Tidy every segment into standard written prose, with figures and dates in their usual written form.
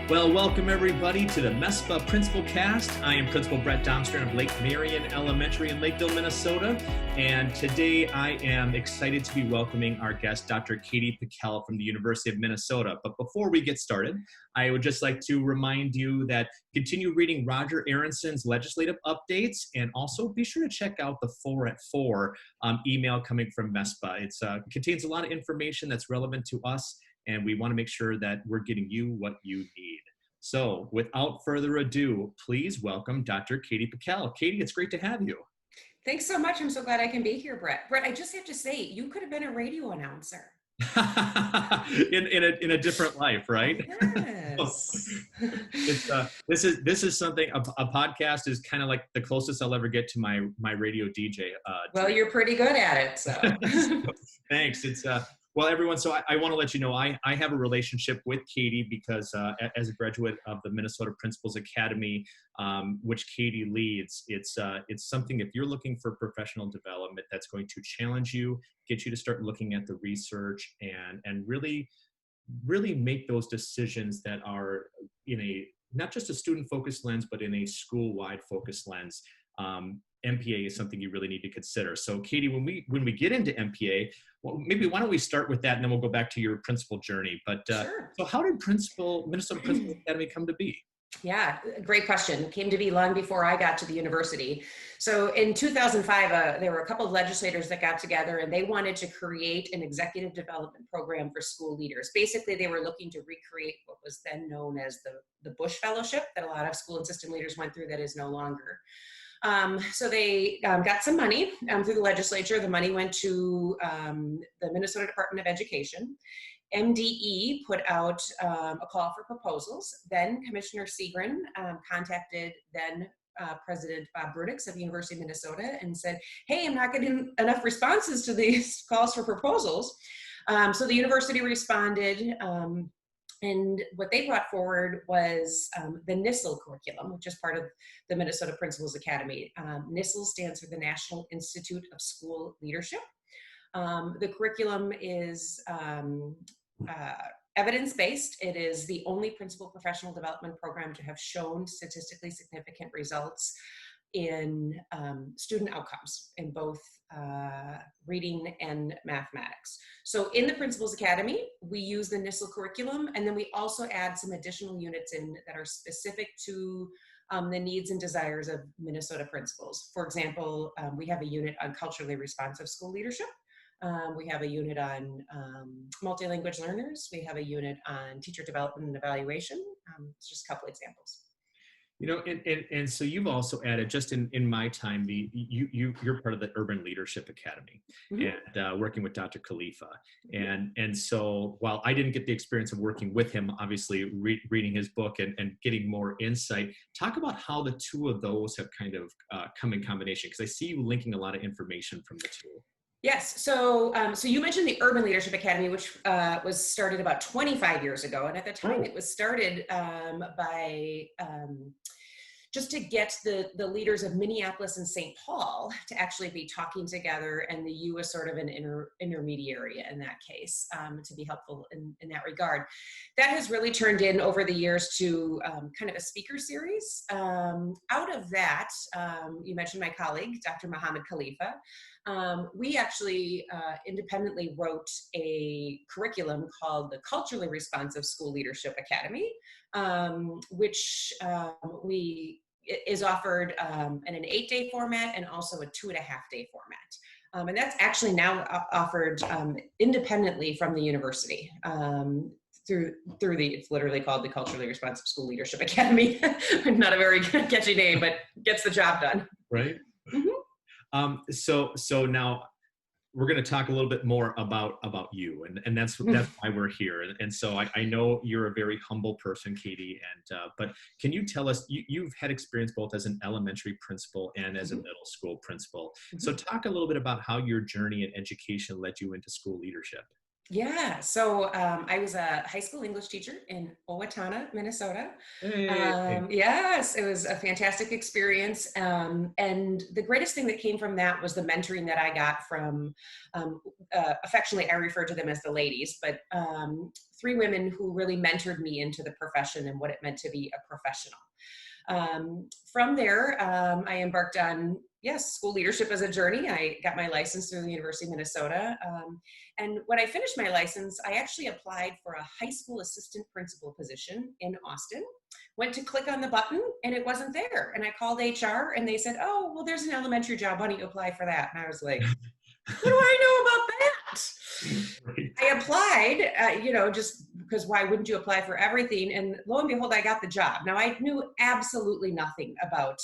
Well, welcome everybody to the MESPA PrincipalCast. I am Principal Brett Domstrand of Lake Marion Elementary in Lakeville, Minnesota. And today I am excited to be welcoming our guest, Dr. Katie Pekel from the University of Minnesota. But before we get started, I would just like to remind you that continue reading Roger Aronson's legislative updates, and also be sure to check out the 4 at 4 email coming from MESPA. It contains a lot of information that's relevant to us, and we want to make sure that we're getting you what you need. So without further ado, please welcome Dr. Katie Pekel. Katie, it's great to have you. Thanks so much. I'm so glad I can be here, Brett. Brett, I just have to say, you could have been a radio announcer. in a different life, right? Yes. This is something, a podcast is kind of like the closest I'll ever get to my radio DJ. Well, you're pretty good at it, so. Thanks. Well, everyone, so I want to let you know I have a relationship with Katie because as a graduate of the Minnesota Principals Academy, which Katie leads, it's something, if you're looking for professional development that's going to challenge you, get you to start looking at the research and really make those decisions that are in a, not just a student-focused lens, but in a school-wide focused lens. MPA is something you really need to consider. So Katie, when we get into MPA, well, maybe why don't we start with that and then we'll go back to your principal journey. But Sure. So how did Minnesota Principal Academy come to be? Yeah, great question. It came to be long before I got to the university. So in 2005, there were a couple of legislators that got together and they wanted to create an executive development program for school leaders. Basically, they were looking to recreate what was then known as the Bush Fellowship that a lot of school and system leaders went through that is no longer. So they got some money through the legislature. The money went to the Minnesota Department of Education. MDE put out a call for proposals. Then Commissioner Segrin contacted then President Bob Brudix of the University of Minnesota and said, hey, I'm not getting enough responses to these calls for proposals. So the university responded. And what they brought forward was the NISL curriculum, which is part of the Minnesota Principals Academy. NISL stands for the National Institute of School Leadership. The curriculum is evidence-based. It is the only principal professional development program to have shown statistically significant results in student outcomes in both reading and mathematics. So in the Principals Academy, we use the NISL curriculum, and then we also add some additional units in that are specific to the needs and desires of Minnesota principals. For example, we have a unit on culturally responsive school leadership. We have a unit on multilanguage learners. We have a unit on teacher development and evaluation. It's just a couple examples. You know, and so you've also added, just in my time, you're part of the Urban Leadership Academy, mm-hmm. and working with Dr. Khalifa. And so while I didn't get the experience of working with him, obviously reading his book and getting more insight, talk about how the two of those have kind of come in combination, because I see you linking a lot of information from the two. Yes, so you mentioned the Urban Leadership Academy, which was started about 25 years ago. And at the time it was started by just to get the leaders of Minneapolis and St. Paul to actually be talking together, and the U as sort of an intermediary in that case, to be helpful in that regard. That has really turned in over the years to kind of a speaker series. Out of that, you mentioned my colleague, Dr. Mohammed Khalifa. We actually independently wrote a curriculum called the Culturally Responsive School Leadership Academy, which is offered in an 8-day format and also a 2.5-day format. And that's actually now offered independently from the university through it's literally called the Culturally Responsive School Leadership Academy. Not a very catchy name, but gets the job done. Right. Mm-hmm. So now we're going to talk a little bit more about you, and that's why we're here. And so I know you're a very humble person, Katie, but can you tell us, you've had experience both as an elementary principal and as a middle school principal. So talk a little bit about how your journey in education led you into school leadership. Yeah, so I was a high school English teacher in Owatonna, Minnesota. Hey. Yes, it was a fantastic experience. And the greatest thing that came from that was the mentoring that I got from, um, affectionately, I refer to them as the ladies, but three women who really mentored me into the profession and what it meant to be a professional. From there, I embarked on, yes, school leadership as a journey. I got my license through the University of Minnesota. And when I finished my license, I actually applied for a high school assistant principal position in Austin. Went to click on the button and it wasn't there. And I called HR and they said, oh, well, there's an elementary job. Why don't you apply for that? And I was like, what do I know about that? Right. I applied, just because why wouldn't you apply for everything? And lo and behold, I got the job. Now, I knew absolutely nothing about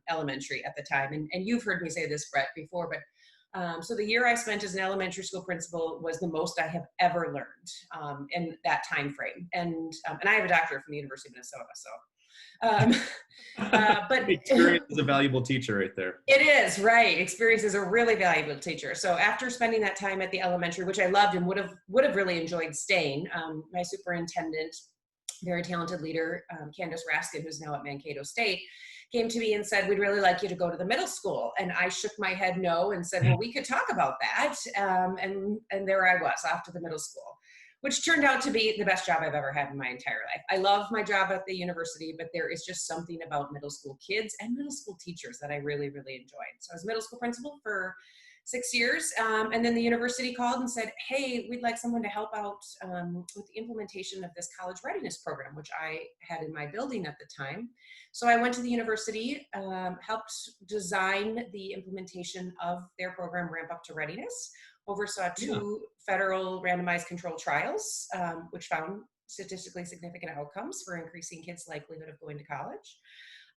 elementary at the time. And you've heard me say this, Brett, before, but so the year I spent as an elementary school principal was the most I have ever learned in that time frame. And I have a doctorate from the University of Minnesota, so. Um, but Experience is a valuable teacher right there. it is, right. Experience is a really valuable teacher. So after spending that time at the elementary, which I loved and would have really enjoyed staying, my superintendent, very talented leader, Candace Raskin, who's now at Mankato State, came to me and said, we'd really like you to go to the middle school. And I shook my head no and said, well, we could talk about that. And there I was, off to the middle school, which turned out to be the best job I've ever had in my entire life. I love my job at the university, but there is just something about middle school kids and middle school teachers that I really, really enjoyed. So I was middle school principal for 6 years. And then the university called and said, hey, we'd like someone to help out with the implementation of this college readiness program, which I had in my building at the time. So I went to the university, helped design the implementation of their program, Ramp Up to Readiness, oversaw two federal randomized controlled trials, which found statistically significant outcomes for increasing kids' likelihood of going to college.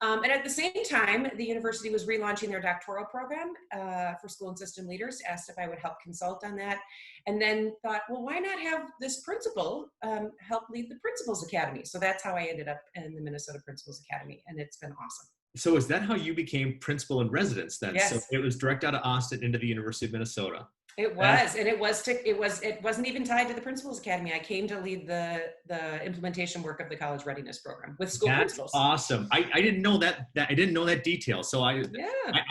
And at the same time, the university was relaunching their doctoral program for school and system leaders, asked if I would help consult on that, and then thought, well, why not have this principal help lead the Principals Academy? So that's how I ended up in the Minnesota Principals Academy, and it's been awesome. So is that how you became principal in residence then? Yes. So it was direct out of Austin into the University of Minnesota. It was, and it wasn't even tied to the Principals Academy. I came to lead the implementation work of the college readiness program with school principals. Awesome. I didn't know that I didn't know that detail. So I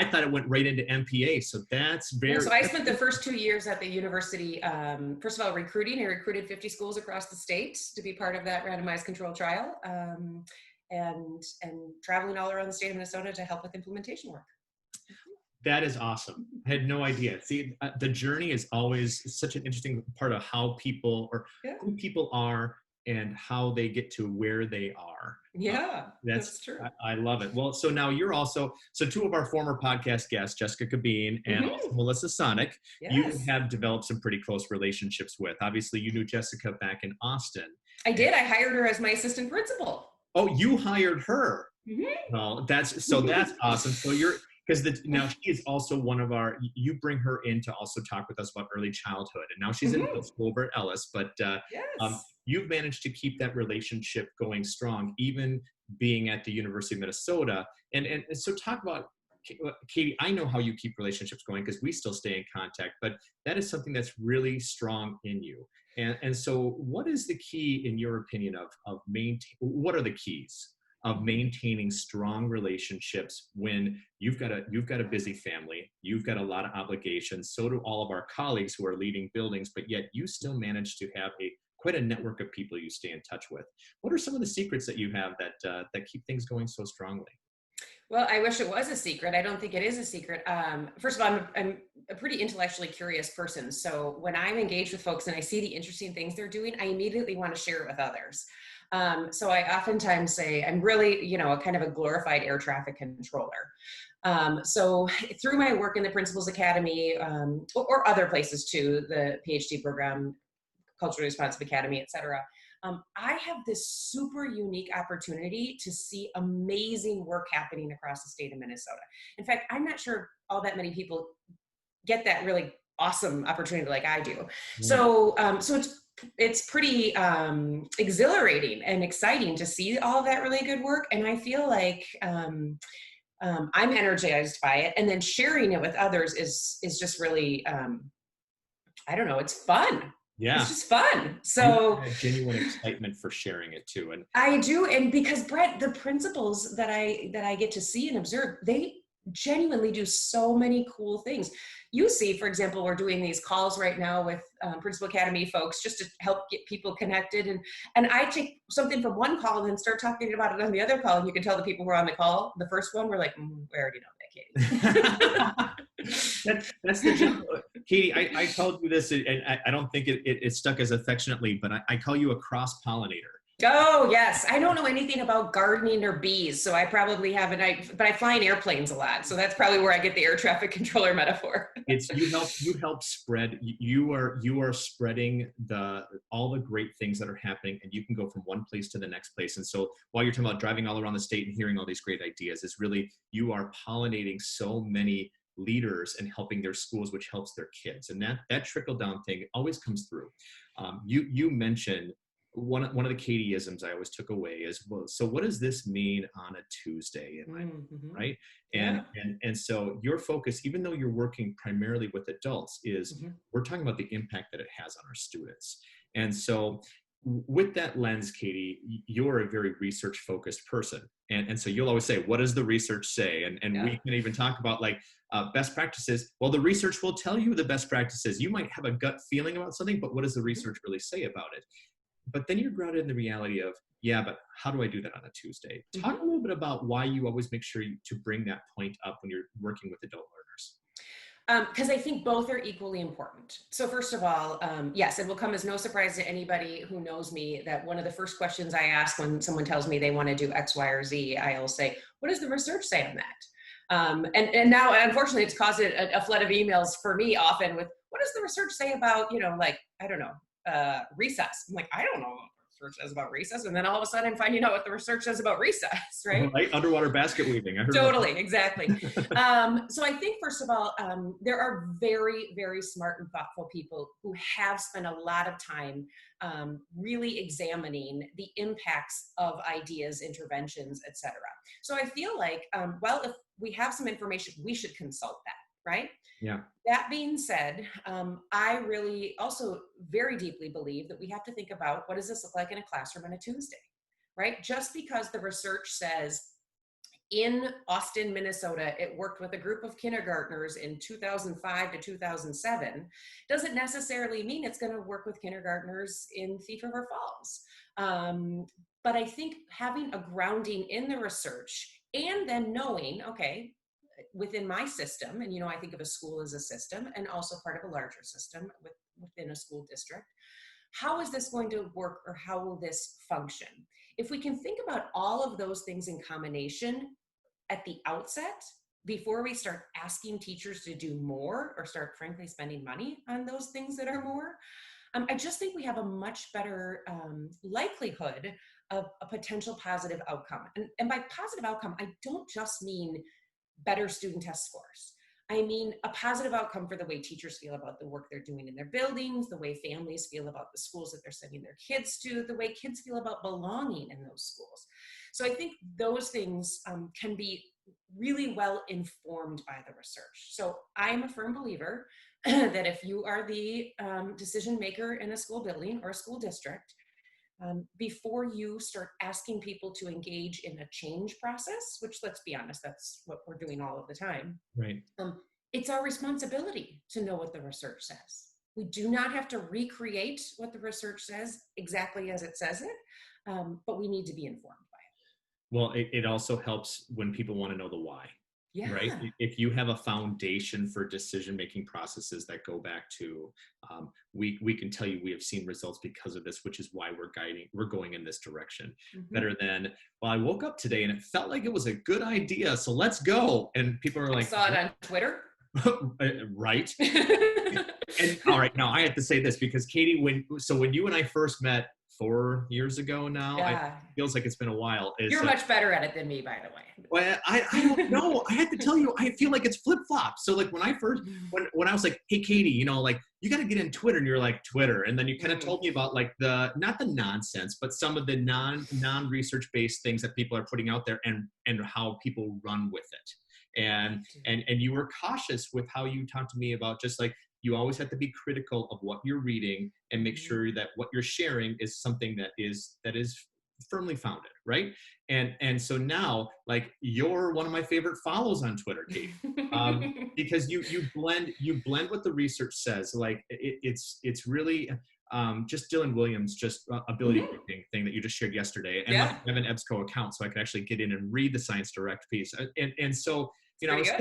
thought it went right into MPA. So that's very. So I spent the first 2 years at the university. First of all, recruiting. I recruited 50 schools across the state to be part of that randomized control trial, and traveling all around the state of Minnesota to help with implementation work. That is awesome. I had no idea. See, the journey is always such an interesting part of how people who people are and how they get to where they are. Yeah, that's true. I love it. Well, so now you're also, two of our former podcast guests, Jessica Cabine and also Melissa Sonic, you have developed some pretty close relationships with. Obviously, you knew Jessica back in Austin. I did. I hired her as my assistant principal. Oh, you hired her. Well, that's awesome. So now she is also one of you bring her in to also talk with us about early childhood. And now she's in middle school over at Ellis, but you've managed to keep that relationship going strong, even being at the University of Minnesota. And so talk about, Katie, I know how you keep relationships going because we still stay in contact, but that is something that's really strong in you. And so what is the key, in your opinion, what are the keys of maintaining strong relationships when you've got a busy family, you've got a lot of obligations, so do all of our colleagues who are leading buildings, but yet you still manage to have quite a network of people you stay in touch with. What are some of the secrets that you have that keep things going so strongly? Well, I wish it was a secret. I don't think it is a secret. First of all, I'm a pretty intellectually curious person. So when I'm engaged with folks and I see the interesting things they're doing, I immediately want to share it with others. So I oftentimes say I'm really, a kind of a glorified air traffic controller. So through my work in the Principals Academy, or other places too, the PhD program, Culturally Responsive Academy, et cetera, I have this super unique opportunity to see amazing work happening across the state of Minnesota. In fact, I'm not sure all that many people get that really awesome opportunity like I do. So it's pretty exhilarating and exciting to see all of that really good work. And I feel like I'm energized by it. And then sharing it with others is just really, I don't know, it's fun. Yeah. It's just fun. You So have a genuine excitement for sharing it too. And I do. And because Brett, the principals that I get to see and observe, they genuinely do so many cool things. You see, for example, we're doing these calls right now with Principal Academy folks just to help get people connected. And I take something from one call and then start talking about it on the other call. And you can tell the people who are on the call, the first one, we're like, we already know that, Katie. That's the general. Katie, I called you this, and I don't think it stuck as affectionately, but I call you a cross-pollinator. Oh, yes. I don't know anything about gardening or bees, so I probably haven't. But I fly in airplanes a lot, so that's probably where I get the air traffic controller metaphor. It's you help spread. You are spreading all the great things that are happening, and you can go from one place to the next place. And so while you're talking about driving all around the state and hearing all these great ideas, is really you are pollinating so many leaders and helping their schools, which helps their kids. And that trickle down thing always comes through. You mentioned one of the Katieisms I always took away is, well, so what does this mean on a Tuesday in my life, right? And so your focus, even though you're working primarily with adults, is we're talking about the impact that it has on our students. And so with that lens, Katie, you're a very research focused person. And so you'll always say, what does the research say? And we can even talk about like best practices. Well, the research will tell you the best practices. You might have a gut feeling about something, but what does the research really say about it? But then you're grounded in the reality of, yeah, but how do I do that on a Tuesday? Talk a little bit about why you always make sure to bring that point up when you're working with adult learners. Because I think both are equally important. So first of all, yes, it will come as no surprise to anybody who knows me that one of the first questions I ask when someone tells me they want to do X, Y, or Z, I'll say, what does the research say on that? And now, unfortunately, it's caused a flood of emails for me often with, what does the research say about, like, I don't know, recess? I'm like, I don't know what the research says about recess. And then all of a sudden I'm finding out what the research says about recess, right? Right? Underwater basket weaving. I heard Totally, exactly. So I think, first of all, there are very, very smart and thoughtful people who have spent a lot of time really examining the impacts of ideas, interventions, etc. So I feel like, well, if we have some information, we should consult that, right? Yeah. That being said, I really also very deeply believe that we have to think about, what does this look like in a classroom on a Tuesday, right? Just because the research says in Austin, Minnesota, it worked with a group of kindergartners in 2005 to 2007, doesn't necessarily mean it's going to work with kindergartners in Thief River Falls. But I think having a grounding in the research and then knowing, okay, within my system, and I think of a school as a system and also part of a larger system within a school district, how is this going to work, or how will this function? If we can think about all of those things in combination at the outset, before we start asking teachers to do more or start frankly spending money on those things that are more, I just think we have a much better likelihood of a potential positive outcome. And by positive outcome, I don't just mean better student test scores. I mean a positive outcome for the way teachers feel about the work they're doing in their buildings, the way families feel about the schools that they're sending their kids to, the way kids feel about belonging in those schools. So I think those things can be really well informed by the research. So I'm a firm believer that if you are the decision maker in a school building or a school district, before you start asking people to engage in a change process, which, let's be honest, that's what we're doing all of the time. Right. It's our responsibility to know what the research says. We do not have to recreate what the research says exactly as it says it, but we need to be informed by it. Well, it also helps when people want to know the why. Yeah. Right? If you have a foundation for decision-making processes that go back to, we can tell you we have seen results because of this, which is why we're going in this direction. Better than, well, I woke up today and it felt like it was a good idea, so let's go. And people are like, I saw it on Twitter. Right. And all right, now I have to say this because Katie, when you and I first met 4 years ago now, it feels like it's been a while. You're much better at it than me, by the way. Well, I don't know. I had to tell you, I feel like it's flip-flop. So like when I first, when I was like, hey, Katie, like, you got to get in Twitter, and you're like, Twitter. And then you kind of told me about like not the nonsense, but some of the non-research based things that people are putting out there and how people run with it. And you were cautious with how you talked to me about just like, you always have to be critical of what you're reading and make sure that what you're sharing is something that is firmly founded, right? And so now, like, you're one of my favorite follows on Twitter, Kate, because you blend what the research says. Like, it's really just Dylan Williams, just ability briefing thing that you just shared yesterday. And I have an EBSCO account, so I can actually get in and read the Science Direct piece. And so, I was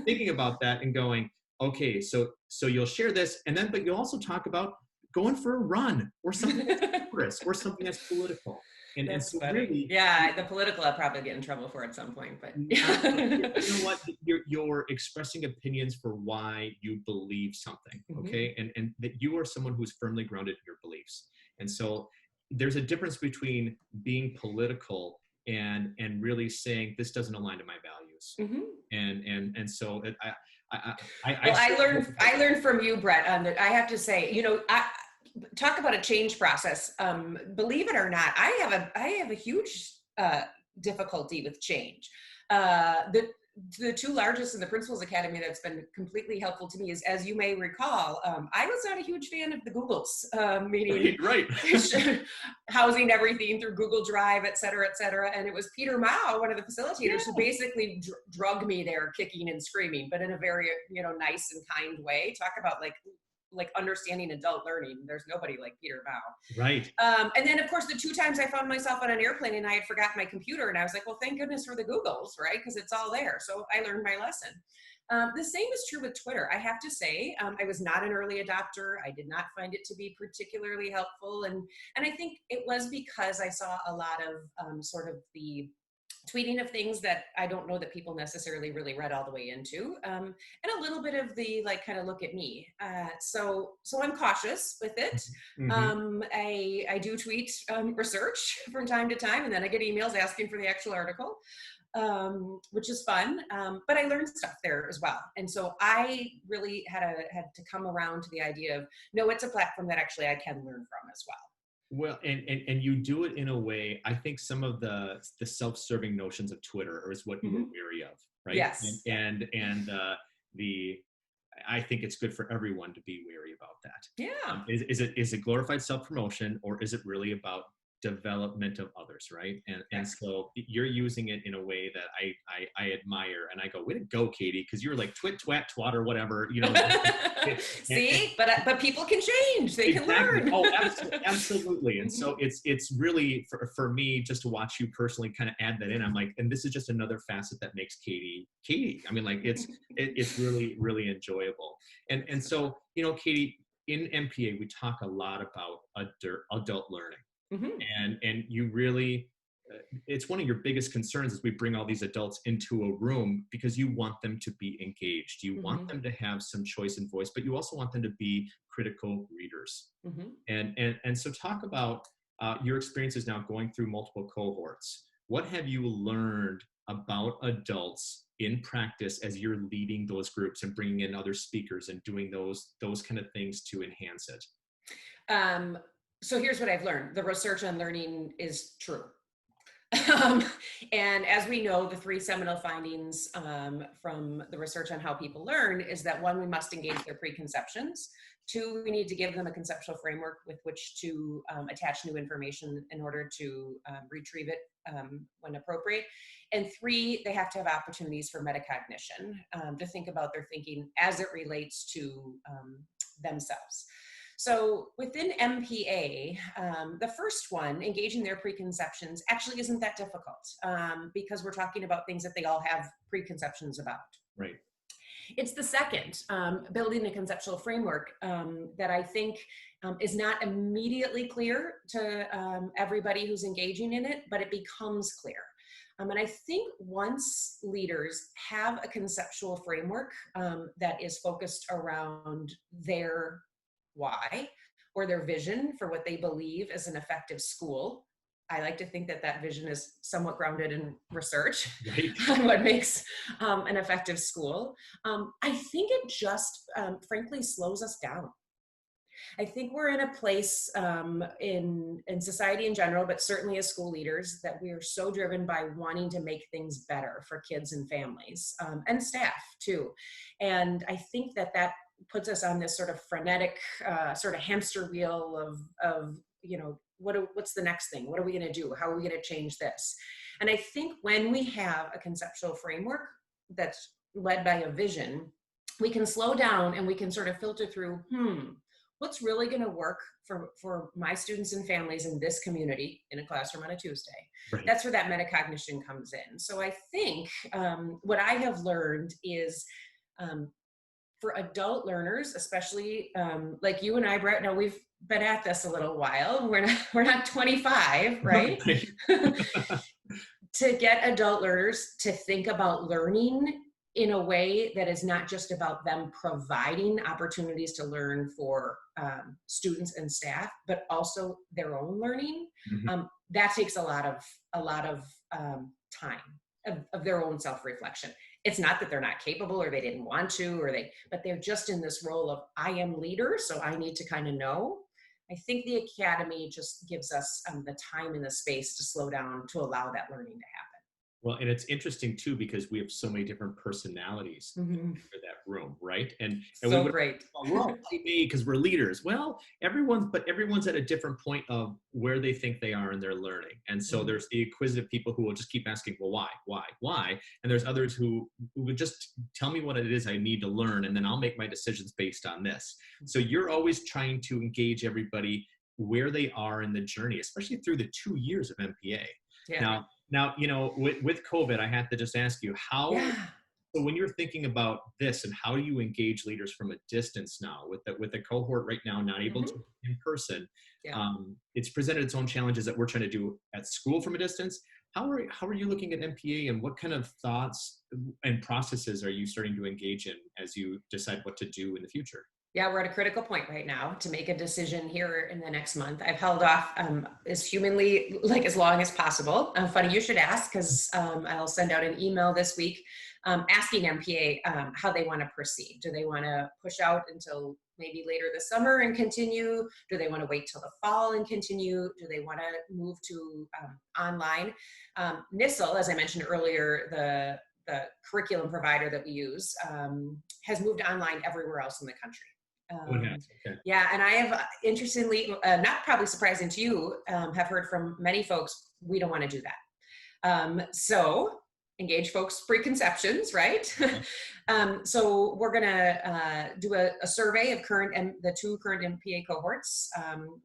thinking about that and going, okay, so you'll share this, and then, but you'll also talk about going for a run or something that's dangerous or something that's political. And so funny. Really, the political I'll probably get in trouble for at some point, but you know what? You're expressing opinions for why you believe something, okay? And that you are someone who's firmly grounded in your beliefs. And so there's a difference between being political and really saying this doesn't align to my values. And so I learned from you, Brett, that I have to say, talk about a change process. Believe it or not, I have a huge difficulty with change. The two largest in the Principals Academy that's been completely helpful to me is, as you may recall, I was not a huge fan of the Googles, meaning housing everything through Google Drive, et cetera, et cetera. And it was Peter Mao, one of the facilitators, who basically drugged me there kicking and screaming, but in a very, nice and kind way. Talk about like understanding adult learning. There's nobody like Peter Mao. Right. And then, of course, the two times I found myself on an airplane and I had forgotten my computer, and I was like, well, thank goodness for the Googles, right? Because it's all there. So I learned my lesson. The same is true with Twitter. I have to say, I was not an early adopter. I did not find it to be particularly helpful. And I think it was because I saw a lot of sort of the tweeting of things that I don't know that people necessarily really read all the way into, and a little bit of the kind of look at me. So I'm cautious with it. I do tweet research from time to time, and then I get emails asking for the actual article, which is fun. But I learned stuff there as well. And so I really had to come around to the idea of, no, it's a platform that actually I can learn from as well. Well, and you do it in a way, I think some of the self-serving notions of Twitter is what you were weary of, right? Yes. And I think it's good for everyone to be wary about that. Yeah. Is it glorified self-promotion, or is it really about development of others, right? And so you're using it in a way that I admire, and I go, way to go, Katie, because you're like twit, twat, twat, or whatever, See, but people can change. They can learn. Oh, absolutely. And so it's really for me, just to watch you personally kind of add that in. I'm like, and this is just another facet that makes Katie. I mean, like, it's really, really enjoyable. And so, Katie, in MPA, we talk a lot about adult learning. And you really, it's one of your biggest concerns is we bring all these adults into a room because you want them to be engaged. You want them to have some choice and voice, but you also want them to be critical readers. And so talk about your experiences now going through multiple cohorts. What have you learned about adults in practice as you're leading those groups and bringing in other speakers and doing those kind of things to enhance it? So here's what I've learned. The research on learning is true. And as we know, the three seminal findings from the research on how people learn is that, one, we must engage their preconceptions. Two, we need to give them a conceptual framework with which to attach new information in order to retrieve it when appropriate. And three, they have to have opportunities for metacognition, to think about their thinking as it relates to themselves. So within MPA, the first one, engaging their preconceptions, actually isn't that difficult because we're talking about things that they all have preconceptions about. Right. It's the second, building a conceptual framework that I think is not immediately clear to everybody who's engaging in it, but it becomes clear. And I think once leaders have a conceptual framework that is focused around their why or their vision for what they believe is an effective school. I like to think that that vision is somewhat grounded in research on what makes an effective school. I think it just frankly slows us down. I think we're in a place in society in general, but certainly as school leaders, that we are so driven by wanting to make things better for kids and families and staff too. And I think that puts us on this sort of frenetic sort of hamster wheel of what's the next thing? What are we going to do? How are we going to change this? And I think when we have a conceptual framework that's led by a vision, we can slow down and we can sort of filter through, what's really going to work for my students and families in this community in a classroom on a Tuesday. Right. That's where that metacognition comes in. So I think what I have learned is for adult learners, especially like you and I, Brett, now we've been at this a little while. We're not 25, right? To get adult learners to think about learning in a way that is not just about them providing opportunities to learn for students and staff, but also their own learning. That takes a lot of time of their own self-reflection. It's not that they're not capable or they didn't want to, but they're just in this role of I am leader, so I need to kind of know. I think the Academy just gives us the time and the space to slow down to allow that learning to happen. Well, and it's interesting too, because we have so many different personalities in that room, right? And so great. We're all type A because we're leaders. Well, everyone's at a different point of where they think they are in their learning. And so there's the inquisitive people who will just keep asking, well, why? And there's others who would just tell me what it is I need to learn, and then I'll make my decisions based on this. So you're always trying to engage everybody where they are in the journey, especially through the 2 years of MPA. Yeah. Now, with COVID, I have to just ask you so when you're thinking about this and how do you engage leaders from a distance now with the cohort right now, not able to in person, it's presented its own challenges that we're trying to do at school from a distance. How are you looking at MPA, and what kind of thoughts and processes are you starting to engage in as you decide what to do in the future? Yeah, we're at a critical point right now to make a decision here in the next month. I've held off as humanly, as long as possible. Funny you should ask, because I'll send out an email this week asking MPA how they want to proceed. Do they want to push out until maybe later this summer and continue? Do they want to wait till the fall and continue? Do they want to move to online? NISL, as I mentioned earlier, the curriculum provider that we use has moved online everywhere else in the country. Yeah, and I have, interestingly, not probably surprising to you, have heard from many folks, we don't want to do that. So engage folks' preconceptions, right? So we're going to do a survey of the 2 current MPA cohorts,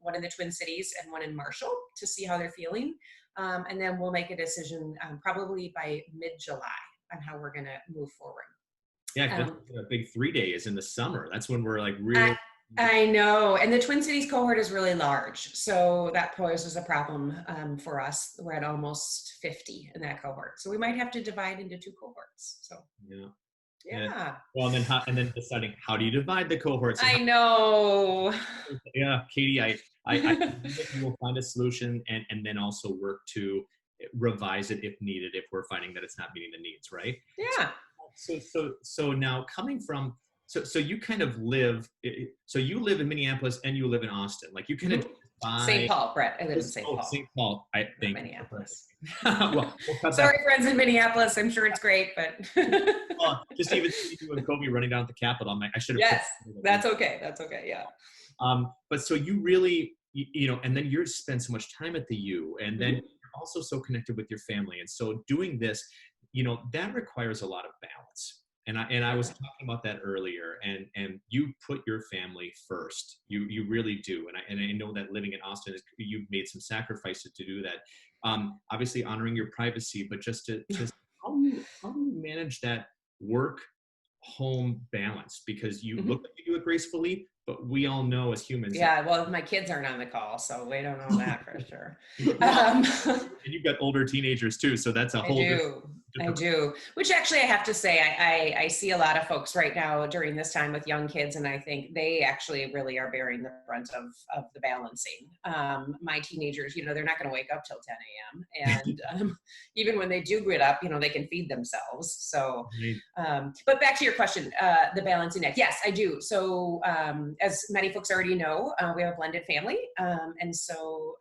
one in the Twin Cities and one in Marshall, to see how they're feeling. And then we'll make a decision probably by mid-July on how we're going to move forward. Yeah, a big 3-day is in the summer. That's when we're really. I know. And the Twin Cities cohort is really large. So that poses a problem for us. We're at almost 50 in that cohort. So we might have to divide into 2 cohorts. So yeah. Well, and then deciding how do you divide the cohorts? I know. Yeah, Katie, I think we'll find a solution and then also work to revise it if needed, if we're finding that it's not meeting the needs, right? Yeah. So now coming from, so you kind of live, so you live in Minneapolis and you live in Austin. You kind of St. Paul, Brett. I live in St. Paul. St. Paul, I think. Minneapolis. Well, sorry, friends in Minneapolis. I'm sure it's great, but. Well, just even you and Kobe running down at the Capitol, I should have. Yes, that's okay. That's okay. Yeah. But so you really, and then you spend so much time at the U, and then you're also so connected with your family, and so doing this. That requires a lot of balance. And I was talking about that earlier, and you put your family first. You really do. And I know that living in Austin, you've made some sacrifices to do that. Obviously honoring your privacy, but just how do you manage that work-home balance? Because you look like you do it gracefully, but we all know as humans. Yeah, well, my kids aren't on the call, so we don't know that for sure. And you've got older teenagers too, so that's a whole I do. Which actually I have to say, I see a lot of folks right now during this time with young kids, and I think they actually really are bearing the brunt of the balancing. My teenagers, they're not going to wake up till 10 a.m. And even when they do get up, they can feed themselves. So, but back to your question, the balancing act. Yes, I do. So as many folks already know, we have a blended family. And so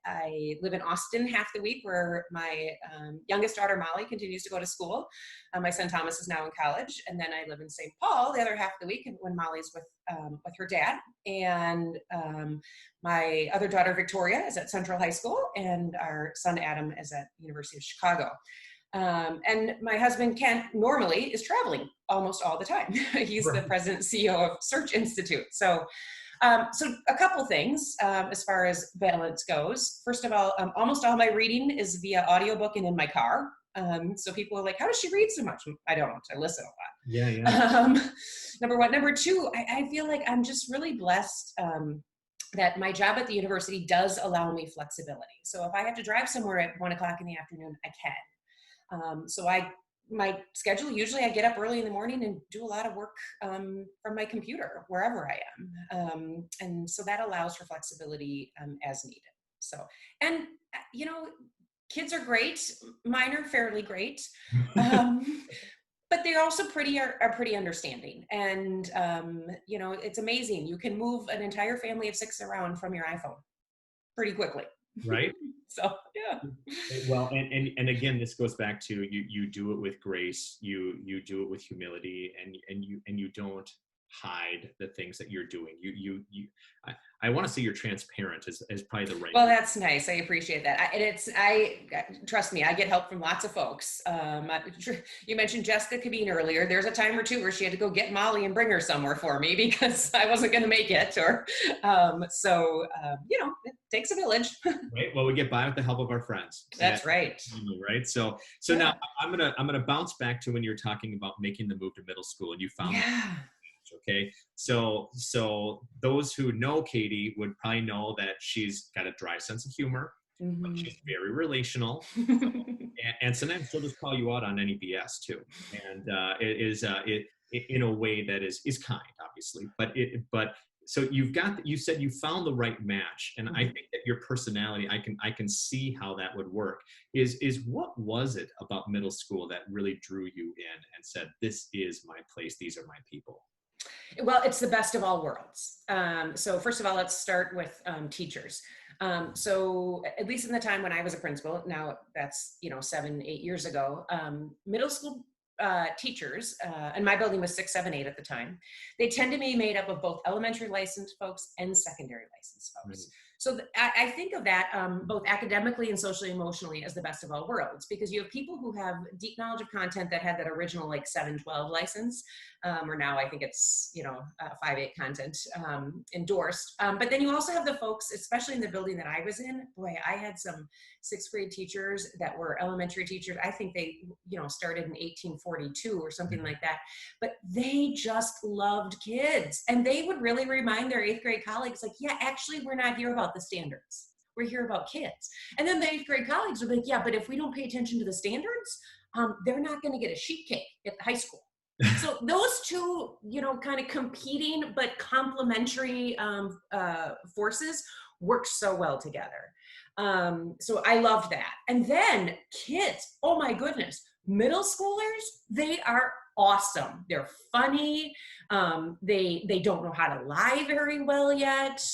I live in Austin half the week, where my youngest daughter, Molly, continues to go to school. My son, Thomas, is now in college. And then I live in St. Paul the other half of the week when Molly's with her dad. And my other daughter, Victoria, is at Central High School, and our son, Adam, is at University of Chicago. And my husband, Kent, normally is traveling almost all the time. He's the president and CEO of Search Institute. So a couple things as far as balance goes. First of all, almost all my reading is via audiobook and in my car. So people are like, how does she read so much? I don't know. I listen a lot. Yeah. Number one. Number two, I feel like I'm just really blessed that my job at the university does allow me flexibility. So if I have to drive somewhere at 1 o'clock in the afternoon, I can. My schedule, usually I get up early in the morning and do a lot of work from my computer wherever I am. And so that allows for flexibility as needed. So, and kids are great. Mine are fairly great. But they're also are pretty understanding. And, it's amazing. You can move an entire family of 6 around from your iPhone pretty quickly. Right. So, yeah. Well, and again, this goes back to you do it with grace, you do it with humility, and you don't hide the things that you're doing. I want to say you're transparent is probably the right. Well, that's nice. I appreciate that. Trust me, I get help from lots of folks. You mentioned Jessica Cabine earlier. There's a time or two where she had to go get Molly and bring her somewhere for me because I wasn't going to make it. It takes a village. Right. Well, we get by with the help of our friends. That's right. Right. So yeah. Now I'm gonna bounce back to when you're talking about making the move to middle school, and you found. Yeah. Okay, so those who know Katie would probably know that she's got a dry sense of humor, but she's very relational, and sometimes she'll just call you out on any BS too, and it is in a way that is kind, obviously, but so you said you found the right match, and I think that your personality, I can see how that would work. Is what was it about middle school that really drew you in and said, this is my place, these are my people? Well, it's the best of all worlds. So first of all, let's start with teachers. So at least in the time when I was a principal, now that's 7, 8 years ago, middle school teachers, and my building was 6, 7, 8 at the time, they tend to be made up of both elementary licensed folks and secondary licensed folks. Right. So I think of that both academically and socially emotionally as the best of all worlds, because you have people who have deep knowledge of content that had that original 712 license, or now I think it's 5.8 content endorsed. But then you also have the folks, especially in the building that I was in. Boy, I had some 6th grade teachers that were elementary teachers. I think they started in 1842 or something like that. But they just loved kids, and they would really remind their 8th grade colleagues, yeah, actually, we're not here about the standards. We're here about kids. And then the 8th grade colleagues would be yeah, but if we don't pay attention to the standards, they're not going to get a sheet cake at high school. So those two, kind of competing but complementary forces worked so well together. So I loved that. And then kids, oh my goodness, middle schoolers, they are awesome. They're funny. They don't know how to lie very well yet.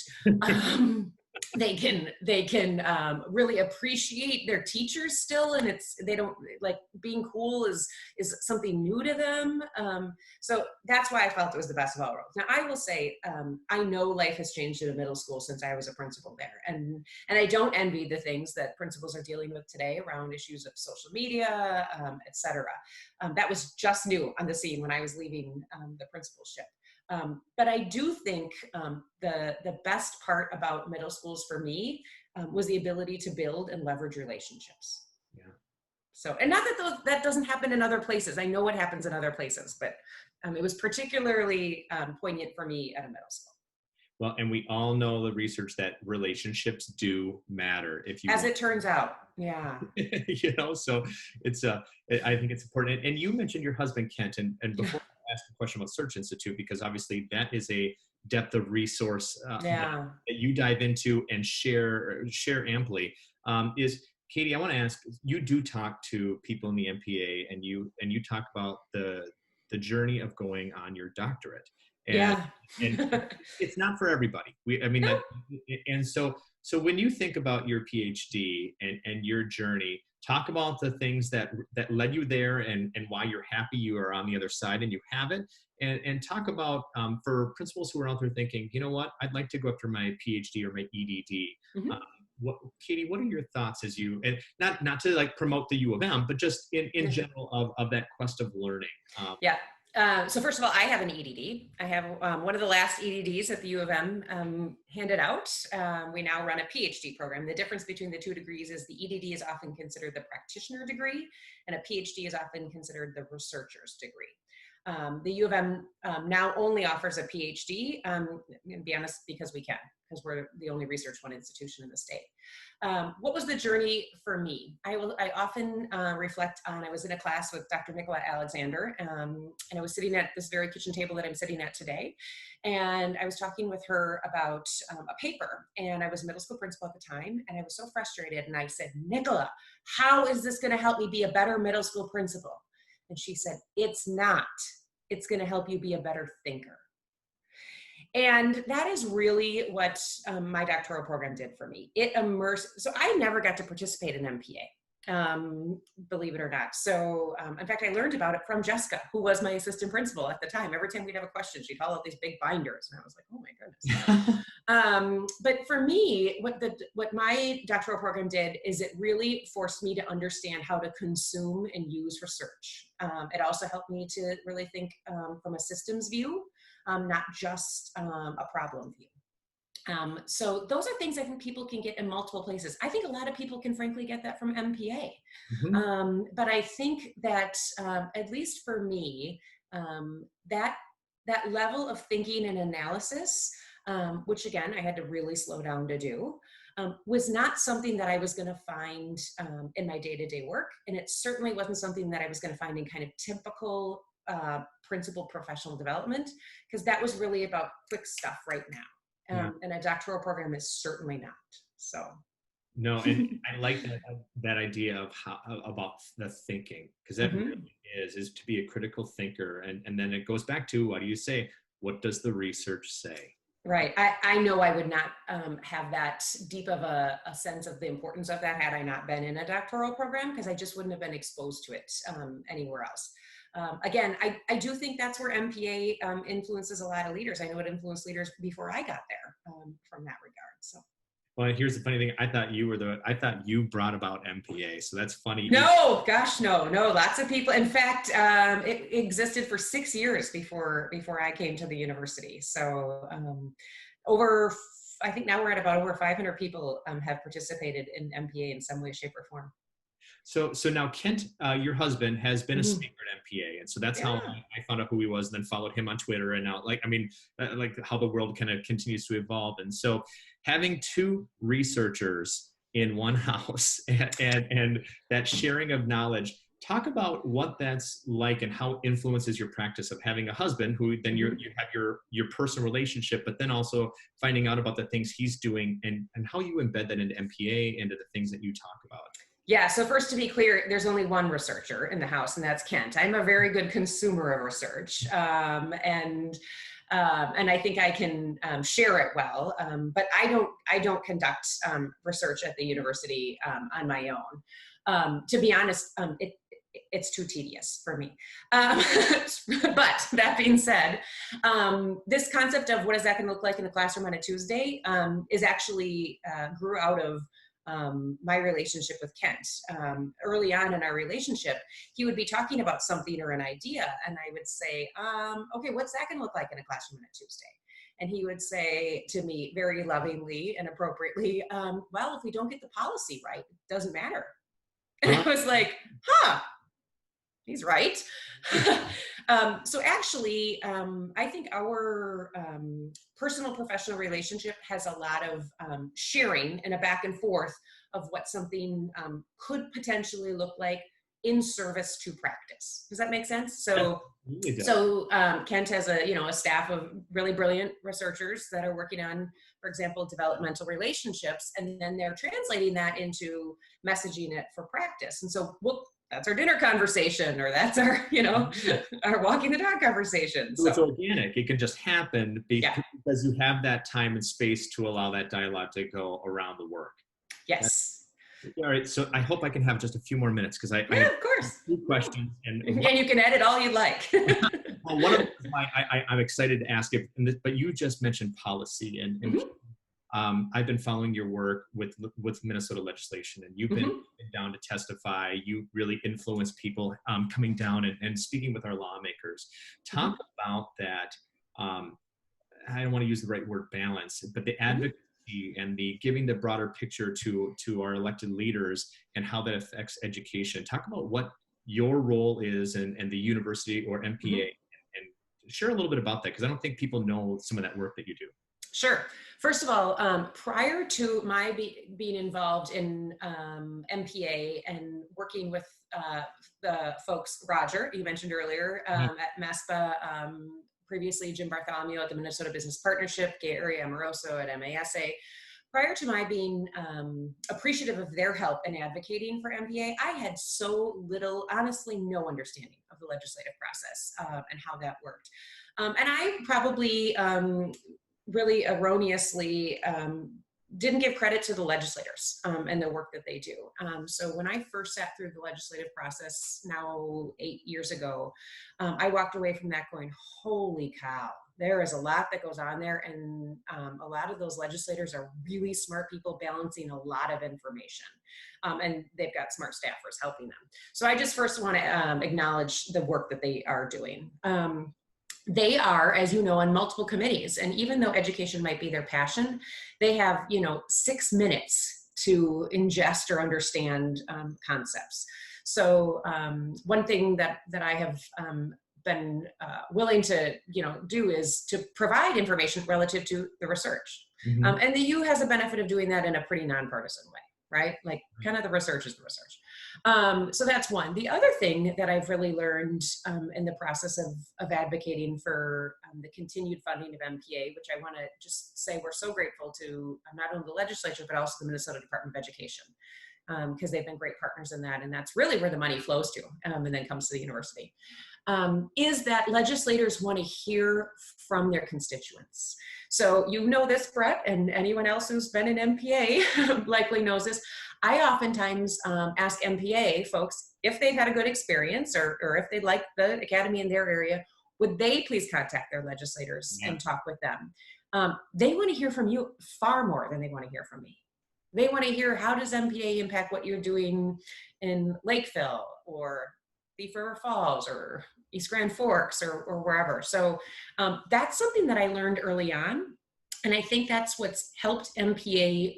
They can really appreciate their teachers still, and they don't being cool is something new to them. So that's why I felt it was the best of all worlds. Now I will say, I know life has changed in a middle school since I was a principal there, and I don't envy the things that principals are dealing with today around issues of social media, etc. That was just new on the scene when I was leaving the principalship. But I do think the best part about middle schools for me was the ability to build and leverage relationships. Yeah. So, and not that that doesn't happen in other places. I know what happens in other places, but it was particularly poignant for me at a middle school. Well, and we all know the research that relationships do matter. As it turns out, yeah. So it's I think it's important. And you mentioned your husband, Kent, and before I ask a question about Search Institute, because obviously that is a depth of resource that you dive into and share amply. Is Katie, I want to ask, you do talk to people in the MPA, and you talk about the journey of going on your doctorate. And, and it's not for everybody. And so So when you think about your PhD and your journey, talk about the things that led you there and why you're happy you are on the other side and you have it. And talk about, for principals who are out there thinking, you know what, I'd like to go after my PhD or my EDD. Mhm. Katie, what are your thoughts as you, and not to like promote the U of M, but just in general of that quest of learning? Yeah. So first of all, I have an EDD. I have one of the last EDDs that the U of M handed out. We now run a PhD program. The difference between the two degrees is the EDD is often considered the practitioner degree, and a PhD is often considered the researcher's degree. The U of M now only offers a PhD, to be honest, because we can, because we're the only research one institution in the state. What was the journey for me? I often reflect on, I was in a class with Dr. Nicola Alexander, and I was sitting at this very kitchen table that I'm sitting at today, and I was talking with her about a paper, and I was a middle school principal at the time, and I was so frustrated, and I said, Nicola, how is this going to help me be a better middle school principal? And she said, it's not. It's going to help you be a better thinker. And that is really what my doctoral program did for me. It immersed, so I never got to participate in MPA, believe it or not. So in fact, I learned about it from Jessica, who was my assistant principal at the time. Every time we'd have a question, she'd haul out these big binders. And I was like, oh my goodness. But for me, what my doctoral program did is it really forced me to understand how to consume and use research. It also helped me to really think from a systems view, not just a problem view. So those are things I think people can get in multiple places. I think a lot of people can frankly get that from MPA. Mm-hmm. But I think that, at least for me, that level of thinking and analysis, which again, I had to really slow down to do, was not something that I was going to find in my day-to-day work. And it certainly wasn't something that I was going to find in kind of typical principal professional development, because that was really about quick stuff right now. And a doctoral program is certainly not. So. No, and I like that idea of about the thinking, because that Mm-hmm. really is to be a critical thinker. And then it goes back to, what do you say? What does the research say? Right. I know I would not have that deep of a sense of the importance of that had I not been in a doctoral program, because I just wouldn't have been exposed to it anywhere else. Again, I do think that's where MPA influences a lot of leaders. I know it influenced leaders before I got there from that regard. So. Well, here's the funny thing. I thought you brought about MPA. So that's funny. No, gosh, no. Lots of people. In fact, it existed for 6 years before I came to the university. So I think now we're at about over 500 people have participated in MPA in some way, shape, or form. So now Kent, your husband, has been a speaker at MPA, and so that's how I found out who he was, and then followed him on Twitter, and now like how the world kind of continues to evolve. And so having two researchers in one house and that sharing of knowledge, talk about what that's like and how it influences your practice of having a husband who then you have your personal relationship, but then also finding out about the things he's doing and how you embed that into MPA, into the things that you talk about. Yeah, so first, to be clear, there's only one researcher in the house, and that's Kent. I'm a very good consumer of research, and I think I can share it well, but I don't conduct research at the university on my own. To be honest, it's too tedious for me. But that being said, this concept of what is that going to look like in the classroom on a Tuesday is actually grew out of my relationship with Kent. Early on in our relationship, he would be talking about something or an idea, and I would say, okay, what's that going to look like in a classroom on a Tuesday? And he would say to me very lovingly and appropriately, well, if we don't get the policy right, it doesn't matter. And I was like, he's right. So actually, I think our personal professional relationship has a lot of sharing and a back and forth of what something could potentially look like in service to practice. Does that make sense? So, Kent has a staff of really brilliant researchers that are working on, for example, developmental relationships, and then they're translating that into messaging it for practice. And so that's our dinner conversation, or that's our, our walking the dog conversation. So it's organic. It can just happen Yeah. because you have that time and space to allow that dialogue to go around the work. Yes. All right. So I hope I can have just a few more minutes because I have of course. 2 questions. And you can edit all you'd like. well, one of them is I'm excited to ask it, but you just mentioned policy, and I've been following your work with Minnesota legislation, and you've been down to testify. You really influence people coming down and speaking with our lawmakers. Talk about that. I don't want to use the right word balance, but the advocacy and the giving the broader picture to our elected leaders and how that affects education. Talk about what your role is and the university or MPA, and share a little bit about that, because I don't think people know some of that work that you do. Sure. First of all, prior to my being involved in MPA and working with the folks, Roger, you mentioned earlier, at MESPA, previously Jim Bartholomew at the Minnesota Business Partnership, Gary Amoroso at MASA. Prior to my being appreciative of their help in advocating for MPA, I had so little, honestly, no understanding of the legislative process and how that worked. And I probably really erroneously didn't give credit to the legislators and the work that they do. So when I first sat through the legislative process now 8 years ago, I walked away from that going, holy cow, there is a lot that goes on there. And a lot of those legislators are really smart people balancing a lot of information. And they've got smart staffers helping them. So I just first want to acknowledge the work that they are doing. They are, as you know, on multiple committees. And even though education might be their passion, they have, 6 minutes to ingest or understand concepts. So one thing that I have been willing to, do is to provide information relative to the research. And the U has a benefit of doing that in a pretty nonpartisan way, right? Like kind of the research is the research. So that's one. The other thing that I've really learned in the process of advocating for the continued funding of MPA, which I want to just say we're so grateful to not only the legislature, but also the Minnesota Department of Education, because they've been great partners in that. And that's really where the money flows to and then comes to the university, is that legislators want to hear from their constituents. So you know this, Brett, and anyone else who's been in MPA likely knows this. I oftentimes ask MPA folks if they've had a good experience or if they'd like the academy in their area, would they please contact their legislators and talk with them? They want to hear from you far more than they want to hear from me. They want to hear, how does MPA impact what you're doing in Lakeville or Thief River Falls or East Grand Forks or wherever. So that's something that I learned early on. And I think that's what's helped MPA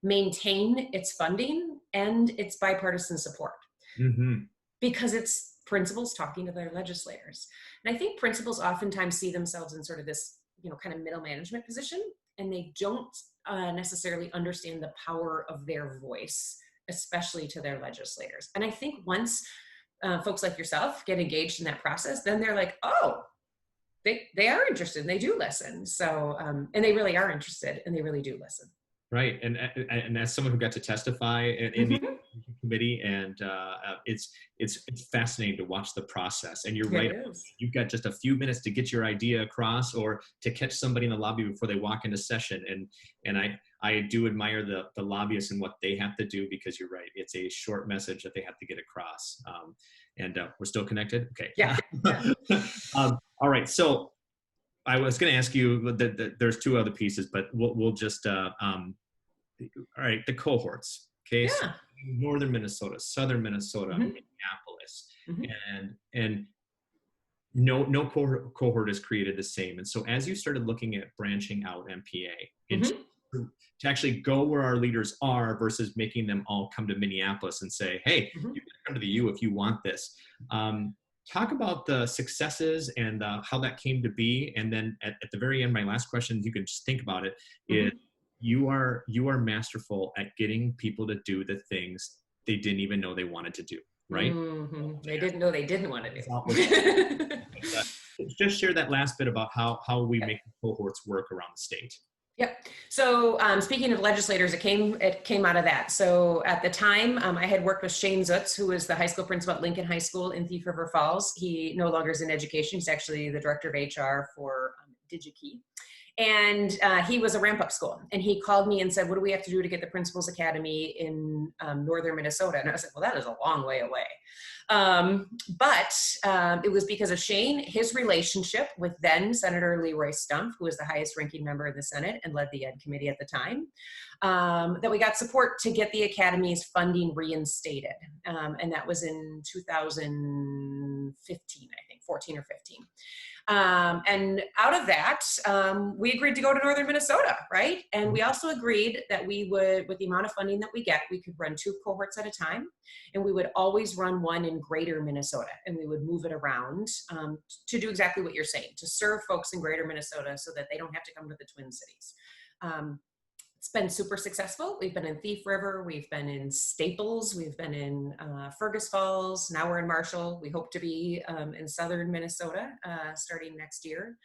maintain its funding and its bipartisan support, because it's principals talking to their legislators. And I think principals oftentimes see themselves in sort of this, kind of middle management position, and they don't necessarily understand the power of their voice, especially to their legislators. And I think once folks like yourself get engaged in that process, then they're like, oh, they are interested and they do listen. So, and they really are interested and they really do listen. Right. And as someone who got to testify in the committee, and it's fascinating to watch the process. And you're right. You've got just a few minutes to get your idea across or to catch somebody in the lobby before they walk into session. And I do admire the lobbyists and what they have to do, because you're right. It's a short message that they have to get across. And we're still connected. Okay. Yeah. All right. So I was going to ask you there's 2 other pieces, but we'll just, all right, the cohorts, okay? So Northern Minnesota, Southern Minnesota, Minneapolis, and no cohort is created the same. And so as you started looking at branching out MPA to actually go where our leaders are versus making them all come to Minneapolis and say, hey, you can come to the U if you want this. Talk about the successes and how that came to be. And then at the very end, my last question, you can just think about it, is you are masterful at getting people to do the things they didn't even know they wanted to do, right? They didn't know they didn't want to do. Just share that last bit about how we make cohorts work around the state. Yep. So speaking of legislators, it came out of that. So at the time, I had worked with Shane Zutz, who was the high school principal at Lincoln High School in Thief River Falls. He no longer is in education. He's actually the director of HR for DigiKey. And he was a ramp-up school. And he called me and said, what do we have to do to get the Principals Academy in northern Minnesota? And I was like, well, that is a long way away. But it was because of Shane, his relationship with then Senator Leroy Stumpf, who was the highest ranking member in the Senate and led the Ed Committee at the time, that we got support to get the Academy's funding reinstated. And that was in 2015, I think, 14 or 15. And out of that, we agreed to go to northern Minnesota, right? And we also agreed that we would, with the amount of funding that we get, we could run 2 cohorts at a time, and we would always run one in greater Minnesota, and we would move it around to do exactly what you're saying, to serve folks in greater Minnesota so that they don't have to come to the Twin Cities. It's been super successful. We've been in Thief River, we've been in Staples, we've been in Fergus Falls, now we're in Marshall. We hope to be in southern Minnesota starting next year.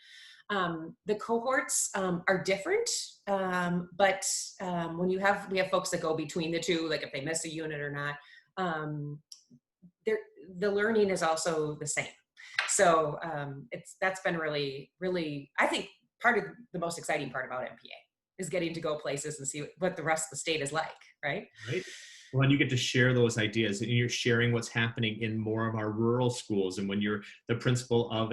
The cohorts are different, but when we have folks that go between the two, like if they miss a unit or not, the learning is also the same. So that's been really, really, I think, part of the most exciting part about MPA. Is getting to go places and see what the rest of the state is like, right? Right. Well, and you get to share those ideas, and you're sharing what's happening in more of our rural schools. And when you're the principal of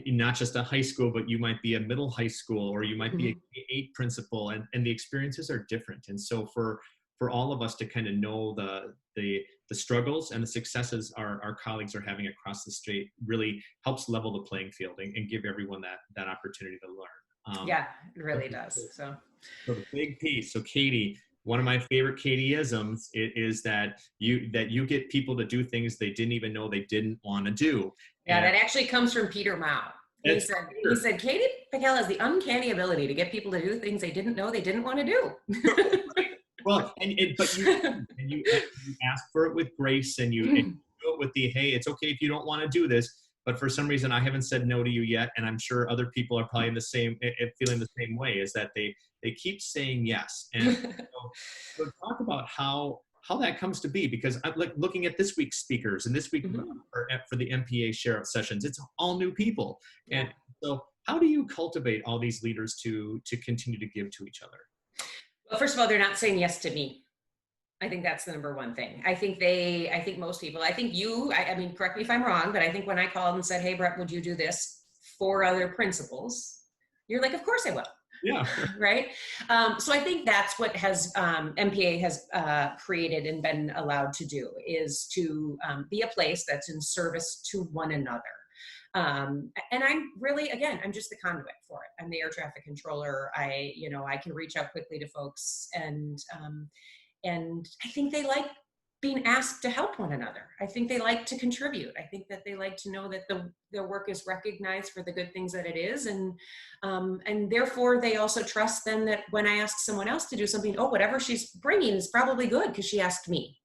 not just a high school, but you might be a middle high school, or you might be a K-8 principal, and the experiences are different. And so for all of us to kind of know the struggles and the successes our colleagues are having across the state really helps level the playing field and give everyone that opportunity to learn. Yeah, it really does. So the big piece. So Katie, one of my favorite Katieisms is that you get people to do things they didn't even know they didn't want to do. Yeah, that actually comes from Peter Mao. He said, Katie Pekel has the uncanny ability to get people to do things they didn't know they didn't want to do. Well, but you ask for it with grace, and you do it with the, hey, it's okay if you don't want to do this. But for some reason, I haven't said no to you yet, and I'm sure other people are probably feeling the same way. Is that they keep saying yes, and so talk about how that comes to be, because I'm looking at this week's speakers and this week for the MPA sheriff sessions, it's all new people, and so how do you cultivate all these leaders to continue to give to each other? Well, first of all, they're not saying yes to me. I think that's the number one thing. I think most people, I think you, I mean, correct me if I'm wrong, but I think when I called and said, hey, Brett, would you do this for other principals? You're like, of course I will. Yeah. Right. So I think that's what MPA has created and been allowed to do, is to be a place that's in service to one another. And I'm really, again, I'm just the conduit for it. I'm the air traffic controller. I can reach out quickly to folks, and I think they like being asked to help one another. I think they like to contribute. I think that they like to know that their work is recognized for the good things that it is. And therefore they also trust then that when I ask someone else to do something, whatever she's bringing is probably good because she asked me.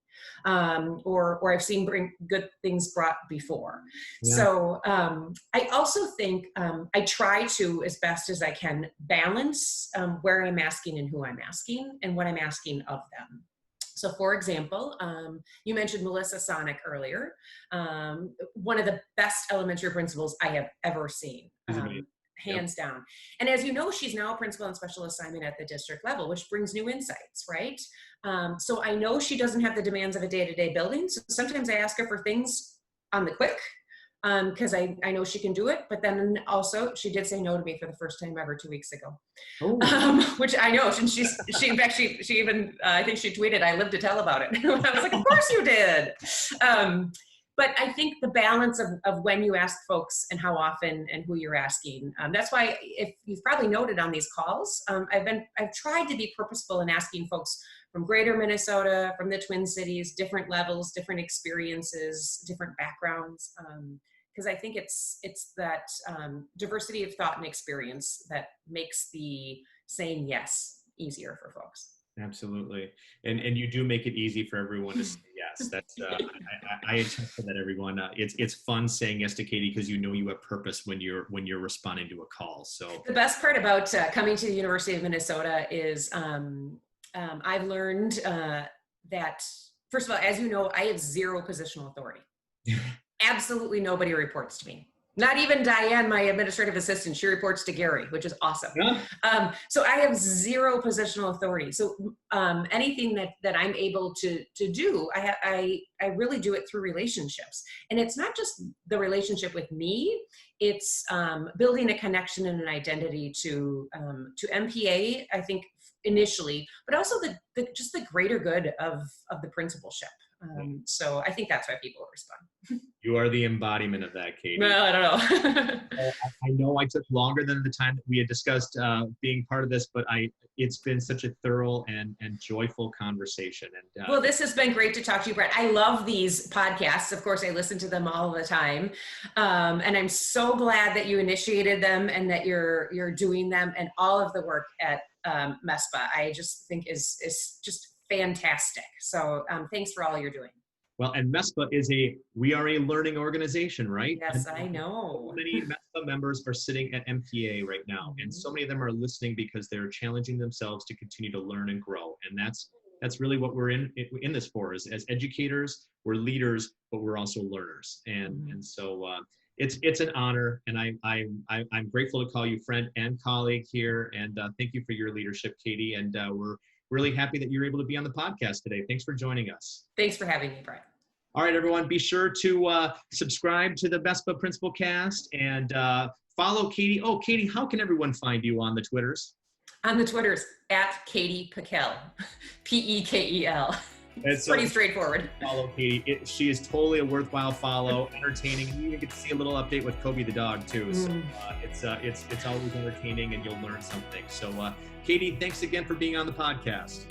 Or I've seen good things brought before. Yeah. So I also think I try to, as best as I can, balance where I'm asking and who I'm asking and what I'm asking of them. So for example, you mentioned Melissa Sonic earlier, one of the best elementary principals I have ever seen. Hands down. And as you know, she's now a principal in special assignment at the district level, which brings new insights, right? So I know she doesn't have the demands of a day-to-day building. So sometimes I ask her for things on the quick because I know she can do it. But then also she did say no to me for the first time ever 2 weeks ago, which I know. And she in fact, she even, I think she tweeted, I live to tell about it. I was like, of course you did. But I think the balance of when you ask folks and how often and who you're asking. That's why, if you've probably noted on these calls, I've tried to be purposeful in asking folks from greater Minnesota, from the Twin Cities, different levels, different experiences, different backgrounds. Because I think it's that diversity of thought and experience that makes the saying yes easier for folks. Absolutely. And you do make it easy for everyone to say yes. Yes, that's I attest to that, everyone. It's fun saying yes to Katie because you have purpose when you're responding to a call. So the best part about coming to the University of Minnesota is I've learned that, first of all, as you know, I have zero positional authority. Absolutely nobody reports to me. Not even Diane, my administrative assistant. She reports to Gary, which is awesome. Yeah. So I have zero positional authority. So anything that I'm able to do, I really do it through relationships. And it's not just the relationship with me. It's building a connection and an identity to MPA, I think, initially, but also just the greater good of the principalship. So I think that's why people respond. You are the embodiment of that, Katie. Well, I don't know. I know I took longer than the time that we had discussed being part of this, but it's been such a thorough and joyful conversation. And well, this has been great to talk to you, Brett. I love these podcasts. Of course, I listen to them all the time, and I'm so glad that you initiated them and that you're doing them, and all of the work at MESPA. I just think is just fantastic. So thanks for all you're doing. Well, and MESPA we are a learning organization, right? Yes, and I know. So many MESPA members are sitting at MPA right now, and so many of them are listening because they're challenging themselves to continue to learn and grow. And that's really what we're in this for. As educators, we're leaders, but we're also learners. And so it's an honor, and I'm grateful to call you friend and colleague here. And thank you for your leadership, Katie. And we're really happy that you're able to be on the podcast today. Thanks for joining us. Thanks for having me, Brett. All right, everyone, be sure to subscribe to the MESPA PrincipalCast and follow Katie. Oh, Katie, how can everyone find you on the Twitters? On the Twitters, at Katie Pekel, Pekel. It's pretty straightforward. Follow Katie. She is totally a worthwhile follow, entertaining, and you even get to see a little update with Kobe the dog too. So it's always entertaining, and you'll learn something. So Katie, thanks again for being on the podcast.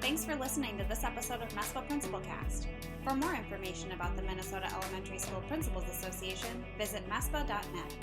Thanks for listening to this episode of MESPA PrincipalCast. For more information about the Minnesota Elementary School Principals Association, visit mespa.net.